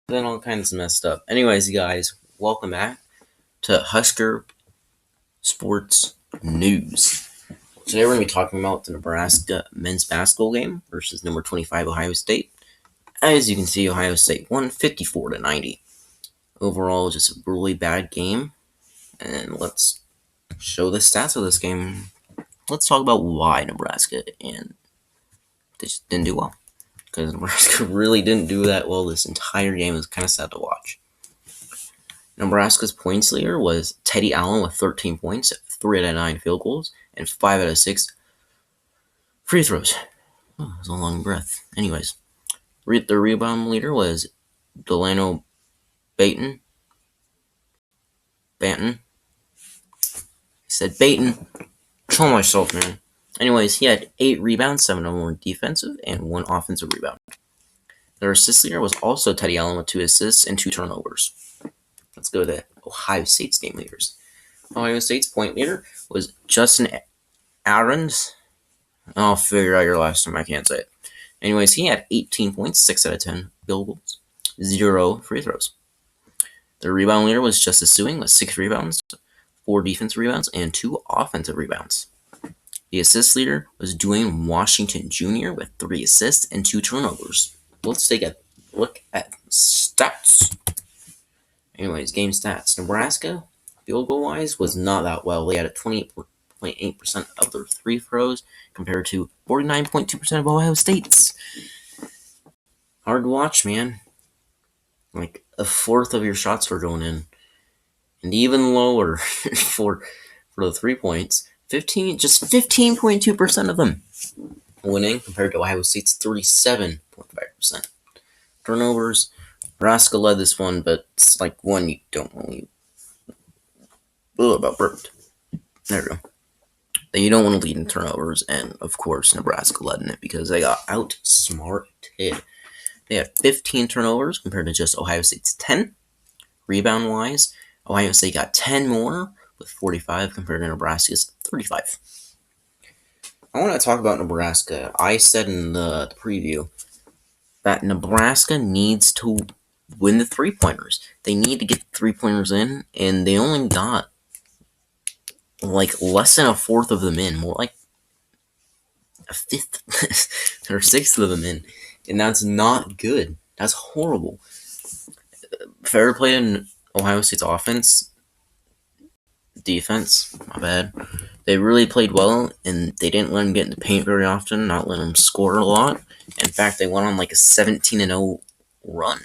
Then all kinds of messed up. Anyways, you guys, welcome back to Husker Sports News. Today we're going to be talking about the Nebraska men's basketball game versus number 25 Ohio State. As you can see, Ohio State won 54-90. Overall, just a really bad game. And let's show the stats of this game. Let's talk about why Nebraska and they just didn't do well. Because Nebraska really didn't do that well this entire game. It was kind of sad to watch. Nebraska's points leader was Teddy Allen with 13 points, 3 out of 9 field goals, and 5 out of 6 free throws. Oh, that was a long breath. Anyways, the rebound leader was Delano Banton. I said Banton. Kill myself, man. Anyways, he had 8 rebounds, 7 of them were defensive, and 1 offensive rebound. Their assist leader was also Teddy Allen with 2 assists and 2 turnovers. Let's go to Ohio State's game leaders. Ohio State's point leader was Justin Ahrens. I'll figure out your last name. I can't say it. Anyways, he had 18 points, 6 out of 10 field goals, 0 free throws. The rebound leader was Justice Sewing with 6 rebounds, 4 defensive rebounds, and 2 offensive rebounds. The assist leader was Dwayne Washington Jr. with 3 assists and 2 turnovers. Let's take a look at stats. Anyways, game stats. Nebraska, field goal wise, was not that well. They had a 28.8% of their free throws compared to 49.2% of Ohio State's. Hard to watch, man. Like a fourth of your shots were going in, and even lower for the 3 points. 15.2% of them winning compared to Ohio State's 37.5%. Turnovers. Nebraska led this one, but it's like one you don't really. About burped. There we go. You don't want to lead in turnovers, and of course, Nebraska led in it because they got outsmarted. They had 15 turnovers compared to just Ohio State's 10. Rebound wise, Ohio State got 10 more with 45 compared to Nebraska's 35. I want to talk about Nebraska. I said in the preview that Nebraska needs to win the 3-pointers. They need to get 3-pointers in, and they only got like less than a fourth of them in, more like a fifth or 6th of them in, and that's not good. That's horrible. Fair play in Ohio State's defense, my bad. They really played well, and they didn't let them get in the paint very often, not let them score a lot. In fact, they went on like a 17-0 run.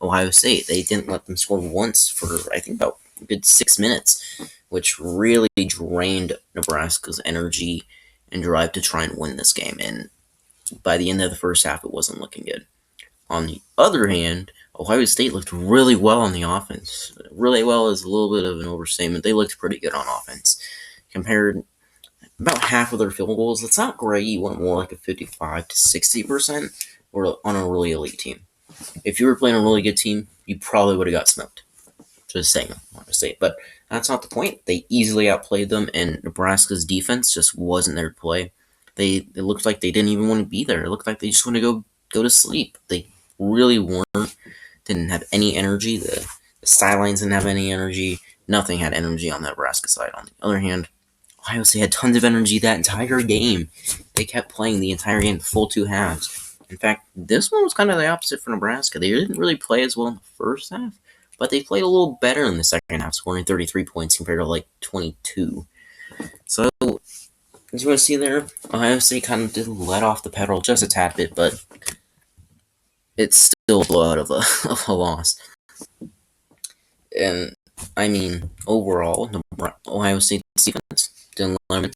Ohio State, they didn't let them score once for, I think, about a good 6 minutes, which really drained Nebraska's energy and drive to try and win this game. And by the end of the first half, it wasn't looking good. On the other hand, Ohio State looked really well on the offense. Really well is a little bit of an overstatement. They looked pretty good on offense. Compared about half of their field goals, that's not great. You want more like a 55 to 60% or on a really elite team. If you were playing a really good team, you probably would have got smoked. Just saying, Ohio State. But that's not the point. They easily outplayed them, and Nebraska's defense just wasn't there to play. It looked like they didn't even want to be there. It looked like they just want to go to sleep. They really weren't. Didn't have any energy. The sidelines didn't have any energy. Nothing had energy on the Nebraska side. On the other hand, Ohio State had tons of energy that entire game. They kept playing the entire game, the full 2 halves. In fact, this one was kind of the opposite for Nebraska. They didn't really play as well in the first half, but they played a little better in the second half, scoring 33 points compared to like 22. So, as you want to see there, Ohio State kind of did let off the pedal just a tad bit, but it's still a blowout of a loss. And, I mean, overall, Ohio State's defense didn't let them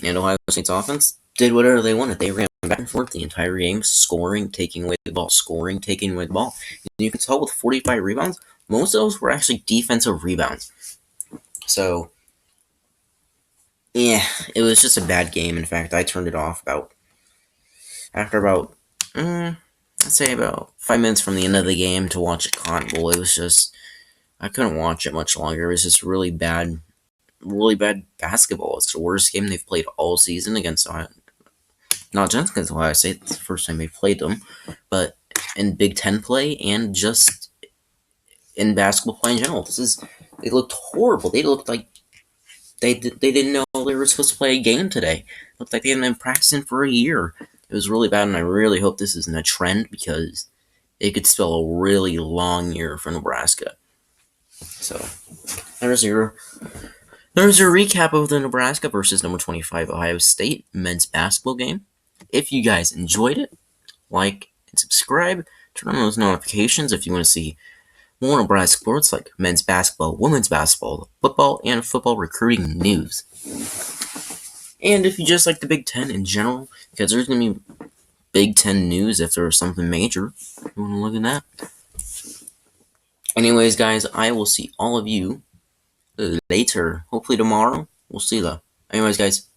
in. And Ohio State's offense did whatever they wanted. They ran back and forth the entire game, scoring, taking away the ball, scoring, taking away the ball. And you can tell with 45 rebounds, most of those were actually defensive rebounds. So, yeah, it was just a bad game. In fact, I turned it off after about 5 minutes from the end of the game to watch a Cotton Bowl. It was just, I couldn't watch it much longer. It was just really bad basketball. It's the worst game they've played all season against Ohio. Not just against Ohio State. It's the first time they played them, but in Big Ten play and just in basketball play in general. They looked horrible. They looked like they didn't know they were supposed to play a game today. It looked like they hadn't been practicing for a year. It was really bad, and I really hope this isn't a trend because it could spell a really long year for Nebraska. So there's your recap of the Nebraska versus number 25 Ohio State men's basketball game. If you guys enjoyed it, like and subscribe. Turn on those notifications if you want to see more Nebraska sports like men's basketball, women's basketball, football, and football recruiting news. And if you just like the Big Ten in general, because there's going to be Big Ten news if there's something major, you want to look at that. Anyways, guys, I will see all of you later. Hopefully tomorrow. We'll see though. Anyways, guys.